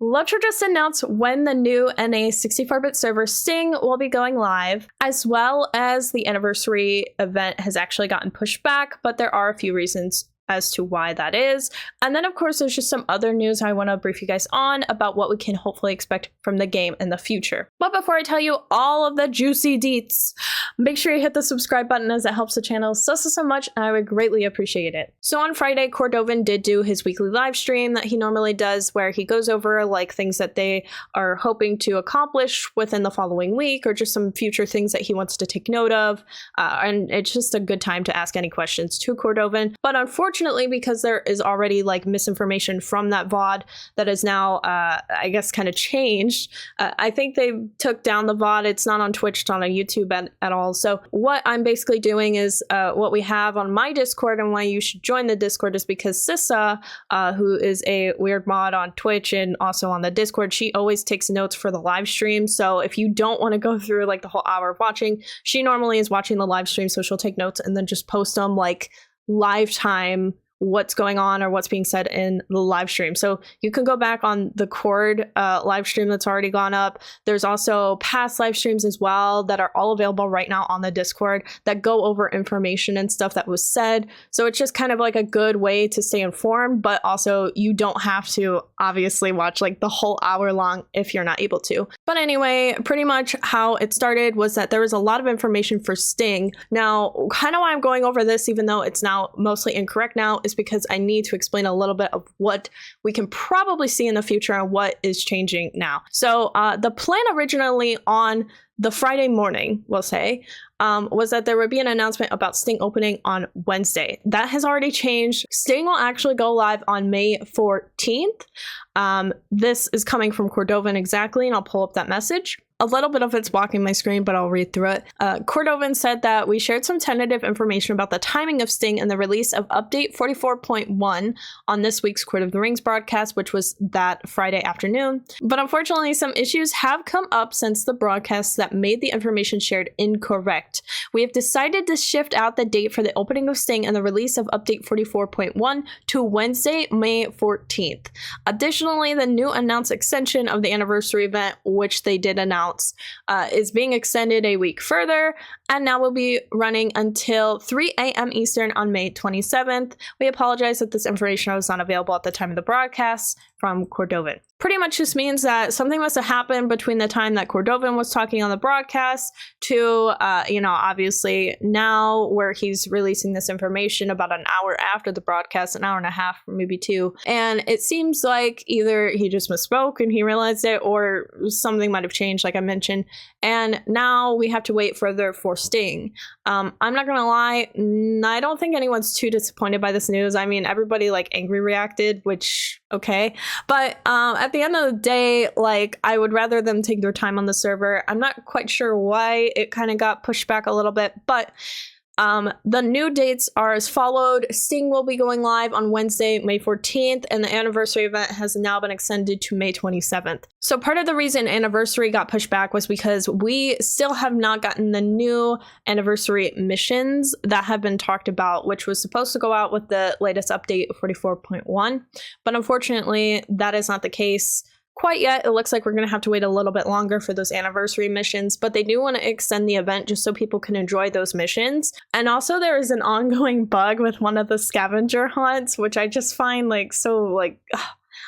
LOTRO just announced when the new NA 64-bit server Sting will be going live, as well as the anniversary event has actually gotten pushed back, but there are a few reasons as to why that is. And then of course there's just some other news I want to brief you guys on about what we can hopefully expect from the game in the future. But before I tell you all of the juicy deets, make sure you hit the subscribe button as it helps the channel so much, and I would greatly appreciate it. So on Friday, Cordovan did do his weekly live stream that he normally does, where he goes over like things that they are hoping to accomplish within the following week, or just some future things that he wants to take note of, and it's just a good time to ask any questions to Cordovan. But unfortunately, because there is already like misinformation from that VOD that is now, I guess, kind of changed. I think they took down the VOD. It's not on Twitch, it's not on YouTube at all. So what I'm basically doing is what we have on my Discord, and why you should join the Discord is because Sissa, who is a weird mod on Twitch and also on the Discord, she always takes notes for the live stream. So if you don't want to go through like the whole hour of watching, she normally is watching the live stream, so she'll take notes and then just post them like live time, what's going on or what's being said in the live stream. So you can go back on the Cord live stream that's already gone up. There's also past live streams as well that are all available right now on the Discord that go over information and stuff that was said. So it's just kind of like a good way to stay informed, but also you don't have to obviously watch like the whole hour long if you're not able to. But anyway, pretty much how it started was that there was a lot of information for Sting. Now, kind of why I'm going over this, even though it's now mostly incorrect now, is because I need to explain a little bit of what we can probably see in the future and what is changing now. So the plan originally on the Friday morning, we'll say, was that there would be an announcement about Sting opening on Wednesday. That has already changed. Sting will actually go live on May 14th. This is coming from Cordovan exactly, and I'll pull up that message. A little bit of it's blocking my screen, but I'll read through it. Cordovan said that we shared some tentative information about the timing of Sting and the release of update 44.1 on this week's Court of the Rings broadcast, which was that Friday afternoon. But unfortunately, some issues have come up since the broadcast that made the information shared incorrect. We have decided to shift out the date for the opening of Sting and the release of update 44.1 to Wednesday, May 14th. Additionally, the new announced extension of the anniversary event, which they did announce, is being extended a week further, and now will be running until 3 a.m. Eastern on May 27th. We apologize that this information was not available at the time of the broadcast from Cordovan. Pretty much just means that something must have happened between the time that Cordovan was talking on the broadcast to, obviously now where he's releasing this information about an hour after the broadcast, an hour and a half, maybe two. And it seems like either he just misspoke and he realized it, or something might have changed, like I mentioned. And now we have to wait further for Sting. I'm not gonna lie, I don't think anyone's too disappointed by this news. I mean, everybody like angry reacted, which, okay. But at the end of the day, like, I would rather them take their time on the server. I'm not quite sure why it kind of got pushed back a little bit, but the new dates are as followed. Sting will be going live on Wednesday, May 14th, and the anniversary event has now been extended to May 27th. So part of the reason anniversary got pushed back was because we still have not gotten the new anniversary missions that have been talked about, which was supposed to go out with the latest update 44.1. But unfortunately, that is not the case quite yet. It looks like we're going to have to wait a little bit longer for those anniversary missions, but they do want to extend the event just so people can enjoy those missions. And also there is an ongoing bug with one of the scavenger hunts, which I just find like so like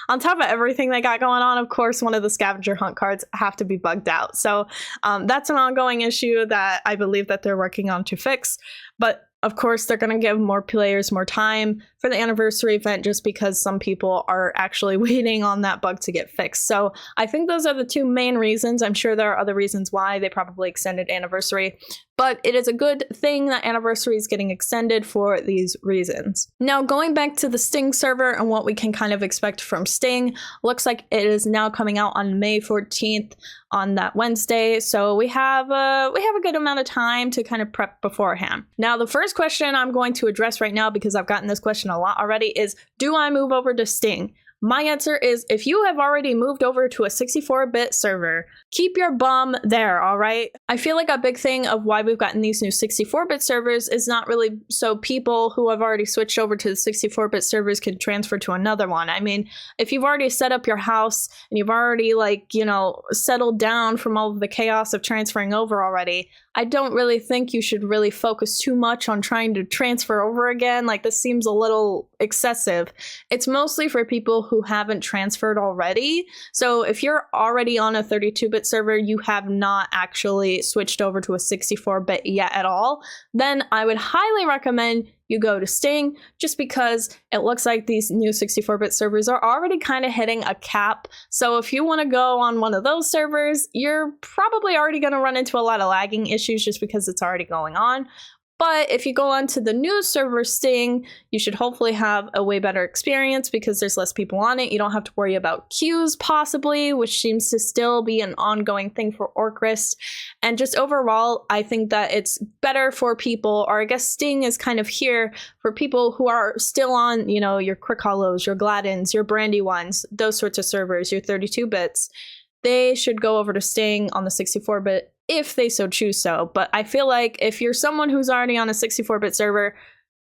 on top of everything they got going on. Of course, one of the scavenger hunt cards have to be bugged out. So that's an ongoing issue that I believe that they're working on to fix. But of course, they're going to give more players more time for the anniversary event just because some people are actually waiting on that bug to get fixed. So I think those are the two main reasons. I'm sure there are other reasons why they probably extended anniversary, but it is a good thing that anniversary is getting extended for these reasons. Now, going back to the Sting server and what we can kind of expect from Sting, looks like it is now coming out on May 14th on that Wednesday. So we have a good amount of time to kind of prep beforehand. Now, the first question I'm going to address right now, because I've gotten this question a lot already, is do I move over to Sting? My answer is if you have already moved over to a 64-bit server, keep your bum there, all right? I feel like a big thing of why we've gotten these new 64-bit servers is not really so people who have already switched over to the 64-bit servers can transfer to another one. I mean, if you've already set up your house and you've already, like, you know, settled down from all of the chaos of transferring over already, I don't really think you should really focus too much on trying to transfer over again. Like, this seems a little excessive. It's mostly for people who haven't transferred already. So if you're already on a 32-bit server, you have not actually switched over to a 64-bit yet at all, then I would highly recommend you go to Sting, just because it looks like these new 64-bit servers are already kind of hitting a cap. So if you want to go on one of those servers, you're probably already going to run into a lot of lagging issues just because it's already going on. But if you go onto the new server Sting, you should hopefully have a way better experience because there's less people on it. You don't have to worry about queues possibly, which seems to still be an ongoing thing for Orcrist. And just overall, I think that it's better for people, or I guess Sting is kind of here for people who are still on, you know, your Crick Hollows, your Gladdens, your Brandywines, those sorts of servers, your 32-bits. They should go over to Sting on the 64-bit if they so choose so. But I feel like if you're someone who's already on a 64-bit server,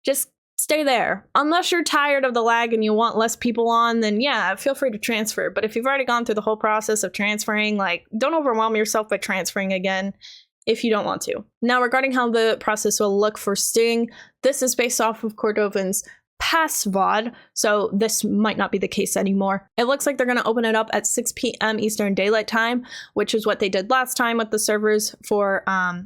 just stay there. Unless you're tired of the lag and you want less people on, then yeah, feel free to transfer. But if you've already gone through the whole process of transferring, like, don't overwhelm yourself by transferring again if you don't want to. Now, regarding how the process will look for Sting, this is based off of Cordovan's past VOD, so this might not be the case anymore. It looks like they're going to open it up at 6 p.m. Eastern Daylight Time, which is what they did last time with the servers for,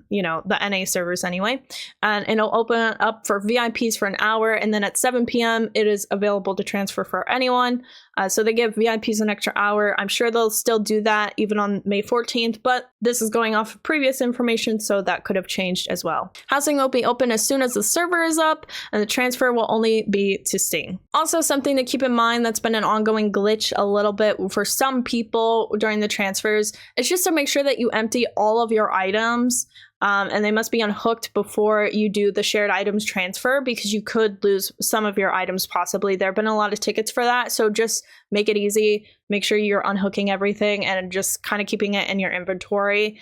you know, the NA servers anyway. And it'll open it up for VIPs for an hour, and then at 7 p.m. it is available to transfer for anyone. So they give VIPs an extra hour. I'm sure they'll still do that even on May 14th, but this is going off of previous information, so that could have changed as well. Housing will be open as soon as the server is up, and the transfer will only be to Sting. Also, something to keep in mind that's been an ongoing glitch a little bit for some people during the transfers is just to make sure that you empty all of your items. And they must be unhooked before you do the shared items transfer, because you could lose some of your items possibly. There have been a lot of tickets for that, so just make it easy. Make sure you're unhooking everything and just kind of keeping it in your inventory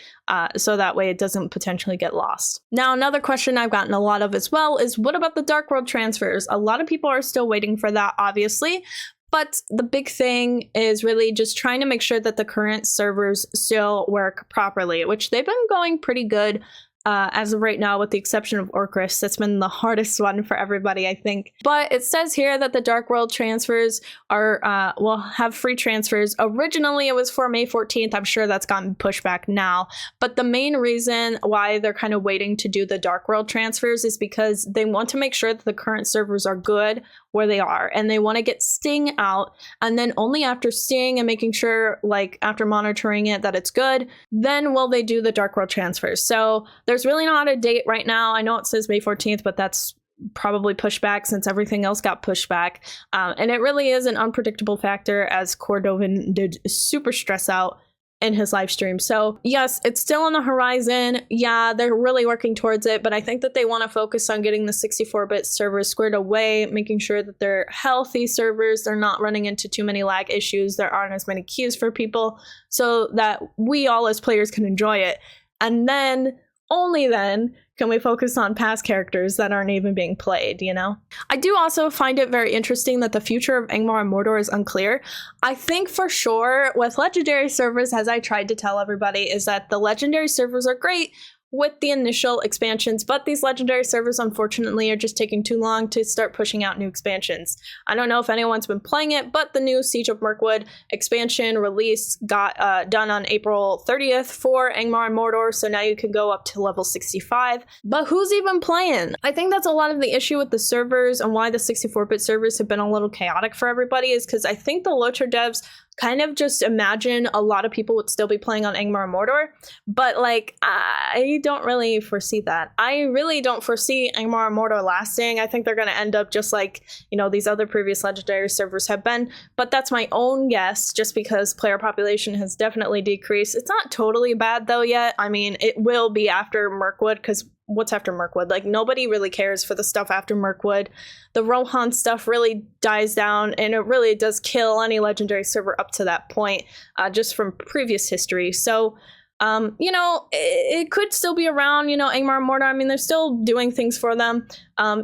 so that way it doesn't potentially get lost. Now, another question I've gotten a lot of as well is, what about the Dark World transfers? A lot of people are still waiting for that, obviously. But the big thing is really just trying to make sure that the current servers still work properly, which they've been going pretty good as of right now, with the exception of Orcrist. That's been the hardest one for everybody, I think. But it says here that the Dark World transfers are will have free transfers. Originally, it was for May 14th. I'm sure that's gotten pushed back now. But the main reason why they're kind of waiting to do the Dark World transfers is because they want to make sure that the current servers are good where they are, and they want to get Sting out, and then only after Sting and making sure, like, after monitoring it that it's good, then will they do the Dark World transfers. So there's really not a date right now. I know it says May 14th, but that's probably pushed back since everything else got pushed back. And it really is an unpredictable factor, as Cordovan did super stress out in his live stream. So yes, it's still on the horizon. Yeah, they're really working towards it, but I think that they want to focus on getting the 64-bit servers squared away, making sure that they're healthy servers, they're not running into too many lag issues, there aren't as many queues for people, so that we all as players can enjoy it. And then, only then, can we focus on past characters that aren't even being played, you know? I do also find it very interesting that the future of Angmar and Mordor is unclear. I think for sure with legendary servers, as I tried to tell everybody, is that the legendary servers are great with the initial expansions, but these legendary servers unfortunately are just taking too long to start pushing out new expansions. I don't know if anyone's been playing it, but the new Siege of Mirkwood expansion release got done on April 30th for Angmar and Mordor, so now you can go up to level 65. But who's even playing? I think that's a lot of the issue with the servers and why the 64-bit servers have been a little chaotic for everybody, is because I think the LOTRO devs kind of just imagine a lot of people would still be playing on Angmar and Mordor, but like, I don't really foresee that. I really don't foresee Angmar and Mordor lasting. I think they're going to end up just like, you know, these other previous legendary servers have been, but that's my own guess, just because player population has definitely decreased. It's not totally bad though yet. I mean, it will be after Mirkwood, because what's after Mirkwood. Like, nobody really cares for the stuff after Mirkwood. The Rohan stuff really dies down, and it really does kill any legendary server up to that point, just from previous history. So, you know, it could still be around, you know, Angmar and Mordor. I mean, they're still doing things for them.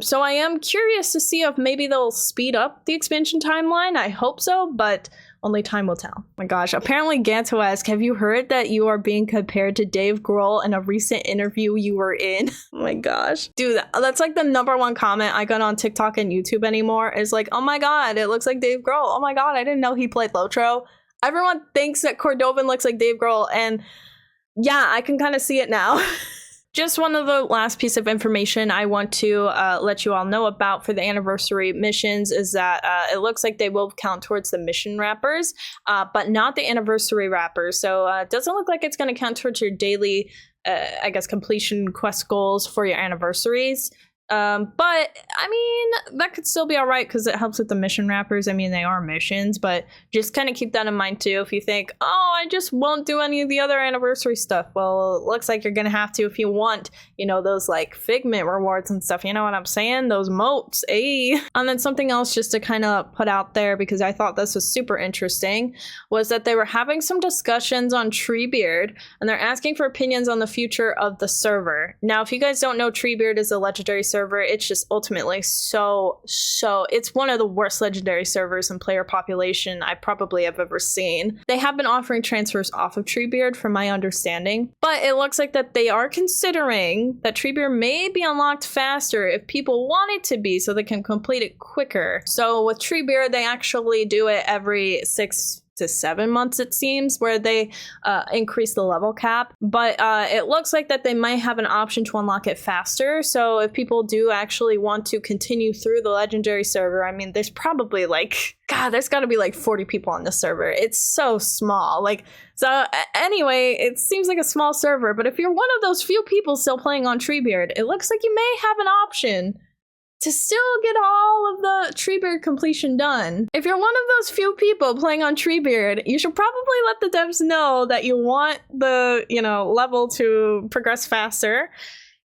So I am curious to see if maybe they'll speed up the expansion timeline. I hope so, but only time will tell. Oh my gosh, apparently Gantoask, have you heard that you are being compared to Dave Grohl in a recent interview you were in? Oh my gosh. Dude, that's like the #1 comment I got on TikTok and YouTube anymore, is like, oh my god, it looks like Dave Grohl. Oh my god, I didn't know he played LOTRO. Everyone thinks that Cordovan looks like Dave Grohl, and yeah, I can kind of see it now. Just one of the last piece of information I want to let you all know about for the anniversary missions is that it looks like they will count towards the mission wrappers, but not the anniversary wrappers. So it doesn't look like it's going to count towards your daily, I guess, completion quest goals for your anniversaries. But I mean, that could still be all right because it helps with the mission wrappers. I mean, they are missions, but just kind of keep that in mind too. If you think, oh, I just won't do any of the other anniversary stuff, well, it looks like you're gonna have to if you want, you know, those like Figment rewards and stuff. You know what I'm saying? Those moats, eh? And then something else just to kind of put out there, because I thought this was super interesting, was that they were having some discussions on Treebeard, and they're asking for opinions on the future of the server. Now, if you guys don't know, Treebeard is a legendary server. It's just ultimately so it's one of the worst legendary servers in player population I probably have ever seen. They have been offering transfers off of Treebeard from my understanding, but it looks like that they are considering that Treebeard may be unlocked faster if people want it to be, so they can complete it quicker. So with Treebeard, they actually do it every 6 to 7 months, it seems, where they increase the level cap, but it looks like that they might have an option to unlock it faster. So if people do actually want to continue through the legendary server, I mean, there's probably like, god, there's got to be like 40 people on the server. It's so small. Like, so anyway, it seems like a small server, but if you're one of those few people still playing on Treebeard, it looks like you may have an option to still get all of the Treebeard completion done. If you're one of those few people playing on Treebeard, you should probably let the devs know that you want the, you know, level to progress faster,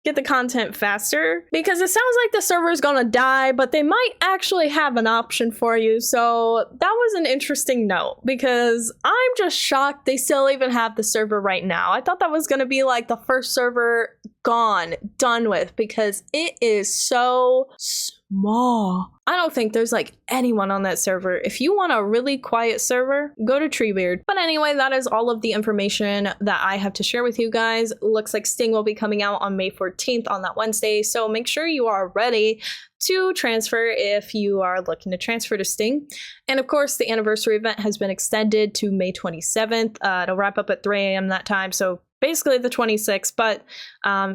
get the content faster, because it sounds like the server is gonna die, but they might actually have an option for you. So that was an interesting note, because I'm just shocked they still even have the server right now. I thought that was gonna be like the first server gone, done with, because it is so small. I don't think there's like anyone on that server. If you want a really quiet server, go to Treebeard. But anyway, that is all of the information that I have to share with you guys. Looks like Sting will be coming out on May 14th on that Wednesday, so make sure you are ready to transfer if you are looking to transfer to Sting. And of course, the anniversary event has been extended to May 27th. It'll wrap up at 3 a.m. that time, so basically the 26th, but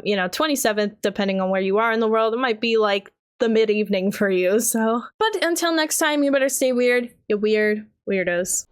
you know, 27th, depending on where you are in the world, it might be like the mid-evening for you. So, but until next time, you better stay weird, you weird weirdos.